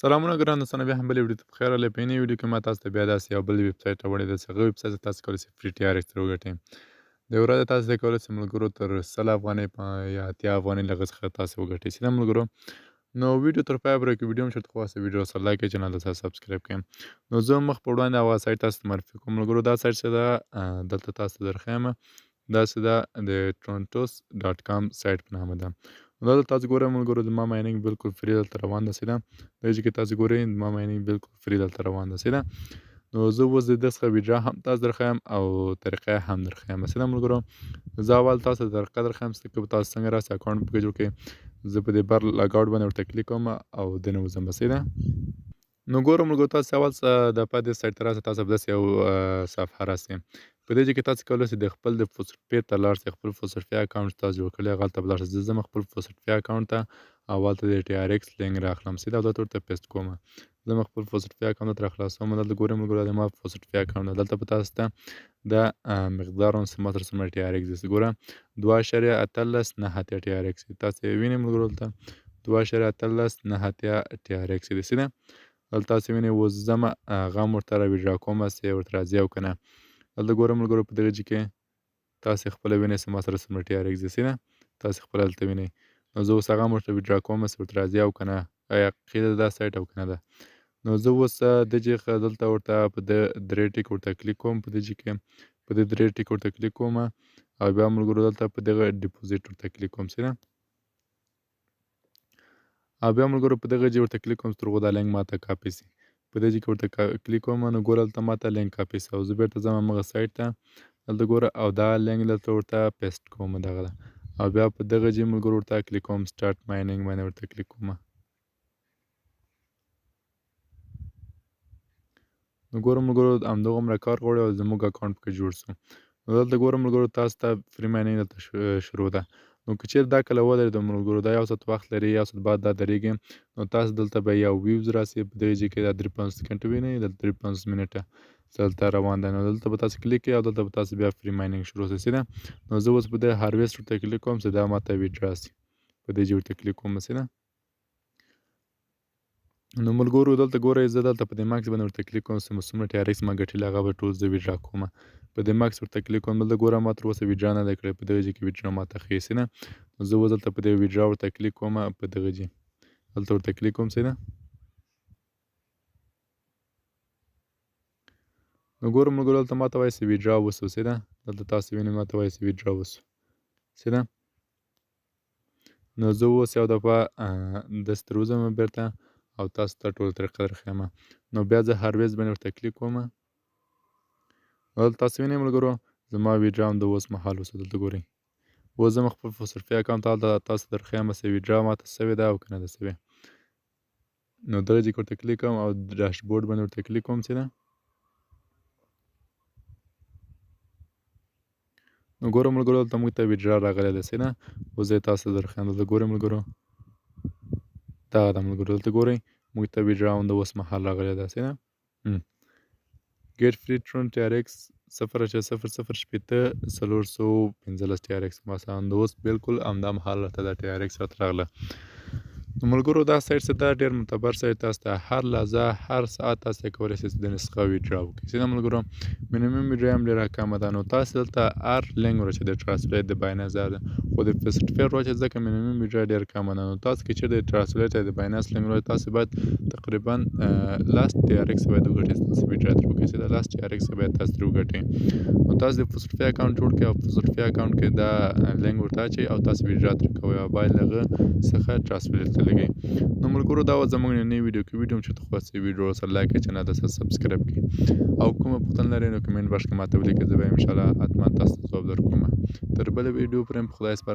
سلامونه ګران دوستانو، بیا هم بلې ویډیو ته په خیر راغلی. په یوې ویډیو کې ما تاسو ته بیا داسې یو بل ویبسایټ راوړی دی چې هغه ویبسایټ ته تاسو کولی شئ فري ټي آر ایکس ترې وګټئ. د یوې ورځې تاسو ته کولی شئ ملګرو تر 100 افغانۍ یا 80 افغانۍ له هغه څخه تاسو وګټئ. سیده ملګرو، نو ویډیو تر پایه پورې که ویډیو هم چېرته خوښه ویډیو سره لایک کړئ، چینل ته سبسکرایب کړئ. نو زه مخ په وړاندې هغه سایټ تاسو ته معرفي کوم. ملګرو دا سایټ چې ده دلته تاسو ته درښیم، دا چې ده د ټورنټوس.com سایټ په نامه ده. نو دلته تاسو ګورئ ملګرو، زما مایننګ بالکل فری دلته روان ده. سیده دغه چې تاسو ګورئ زما مایننګ بالکل فری دلته روان ده. سیده نو زه اوس د ده څخه ویډرا هم تاسو درښیم او طریقه یې هم درښیم. سیده ملګرو، زه اول تاسو ته طریقه درښیم چې تاسو څنګه راسئ اکاونټ پکې جوړ کړئ. زه په دې بر لاګ اوټ باندې ورته کلیک کوم او دننه وځم. سیده نو ګورم ملګرو، تاسو اول د دې سایټ ته راسئ، تاسو به داسې یو صفحه راسئ. په دې کې تاسو کولی شئ د خپل د فوسټ پې ته لاړ شئ. خپل فوسټ پې اکاونټ چې تاسو جوړ کړی هغه هلته به لاړ شئ. زه ځم خپل فوسټ پې اکاونټ ته او هلته د ټي آر ایکس لینک رااخلم. سیده او دلته ورته پیسټ کوم. زه خپل فوسټ پې اکاونټ ته راخلاصوم. دلته ګورئ ملګرو، دا زما فوسټ پې اکاونټ ده. دلته به تاسو ته د مقدار څومره ټي آر ایکس دی. ګوره 2.18 ټي آر ایکس دی. تاسو یې وینئ ملګرو، دلته 2.18 ټي آر ایکس دی. سیده دلته تاسو وینئ اوس ځمه هغه هم ورته را ویډرا کوم چې ورته راځي او که نه. دلته ګورم ملګرو په دغه کې تاسو خپله وینئ چې ما سره څومره ټي آر ایکس دی. سیده تاسو خپله دلته وینئ. نو زه اوس هغه هم ورته ویډرا کوم چې ورته راځي او که نه، آیا حقیقي ده دا سایټ او که نه ده. نو زه اوس دلته ورته په درې ټیک ورته کلیک کوم. په دې کې په دې درې ټیک ورته کلیک کوم او بیا ملګرو دلته په دغه ډیپوزیټ ورته کلیک کوم. سیده او بیا ملګرو په دغه ورته کلیک کوم تر هغو دا لینک ماته کاپي شي. په دې کې ورته کلیک کوم. نو ګوره دلته ماته لینک کاپي شي او زه بیرته ځم همغه سایټ ته. دلته ګوره او دا لینک دلته ورته پیسټ کوم دغه ده او بیا په دغه ملګرو ورته کلیک کوم سټارټ مایننګ باندې ورته کلیک کوم. نو ګورم ملګرو همدغومره کار غواړي او زموږ اکاونټ پکې جوړ شو. نو دلته ګورم ملګرو تاسو ته فري مایننګ دلته شروع ده. نو که چیرې دا کله ودرېده ملګرو، دا یو ساعت وخت لري، یو ساعت بعد دا درېږي، نو تاسو دلته به یو ویوز راسي. په دغه کې دا 53 سکنډ وینئ، دلته 53 منټه دلته روان دی. نو دلته به تاسو کلیک کړئ او دلته به تاسو بیا فري مایننګ شروع شي. سیده نو زه اوس په دې هارویسټ ورته کلیک کوم چې دا ماته ویډرا شي. په دې ورته کلیک کوم. سیده نو ملګرو دلته ګورئ، زه دلته په دې ماکس باندې ورته کلیک کوم چې څومره ټي آر ایکس ما ګټلي هغه به ټول زه ویډرا کوم. په دې ماکس ورته کلیک کوم. دلته ګوره ما تر اوسه ویډرا نه ده کړې. په دغه کې ویډرا ماته ښیي. سیده نو زه اوس دلته په دې ویډرا ورته کلیک کوم. په دغه دلته ورته کلیک کوم. سیده نو ګورم ملګرو دلته ماته وایي چې ویډرا وسو. سیده دلته تاسو وینئ ماته وایي چې ویډرا وسو. سیده نو زه اوس یو دفعه داسې تر وځم بیرته او تاسو ته ټوله طریقه درښیم. نو بیا زه هارویسټ باندې ورته کلیک کوم. دلته تاسو وینئ ملګرو زما ویډرا هم د اوس مهال وسو. دلته ګورئ اوس زه خپل فوسټ پې اکاونټ ته تاسو ته درښیم چې ویډرا ماته سوې ده او که نه ده سوې. نو دغه کې ورته کلیک کوم او ډاشبورډ باندې ورته کلیک کوم. سیده نو ګورم ملګرو دلته موږ ته ویډرا راغلی ده. سیده اوس زه یې تاسو ته درښیم. دلته ګورئ ملګرو دغه ده ملګرو، دلته ګورئ موږ ته ویډرا هم د اوس مهال راغلی ده. سیده ګیټ فري ټرون ټي آر ایکس 0.001415 ټي آر ایکس مثلا د اوس بالکل همدا مهال راته دا ټي آر ایکس راته راغله. نو ملګرو دا سایټ چې دا ډېر معتبر سایټ، تاسو ته هر لحظه هر ساعت تاسو کولی شئ د نسخه ویډرا وکړئ. سیده ملګرو مینیمم ویډرا هم ډېره کمه ده. نو تاسو دلته هر لینک ورچې د ټرانسلیټ د بایننس ده، خو د فوسټ پې ورچې ځکه مینیمم ویډرا ډېر کمه ده. نو تاسو که چېرې د ټرانسلیټ د بایننس لینک ورچې تاسو باید تقریبا لاس ټي آر ایکس باید وګټئ. تاسو ویډرا ترې وکړئ. سیده لاس ټي آر ایکس باید تاسو ترې وګټئ. نو تاسو د فوسټ پې اکاونټ جوړ کړئ او فوسټ پې اکاونټ کې دا لینک ورته اچوئ او تاسو ویډرا ترې کوئ او باید له هغه څخه ټرانسلیټ ته لګئ. نو ملګرو دا وه زموږ نننۍ ویډیو. که ویډیو مو چېرته خوښ شي ویډیو سره لایک کړئ، چینل ته سبسکرایب کړئ او کومه پوښتنه لرئ نو کمنټ باکس کې ماته ولیکئ. زه به انشاءالله حتما تاسو ته ځواب درکوم. تر بلې ویډیو پورې په خدای سپارم.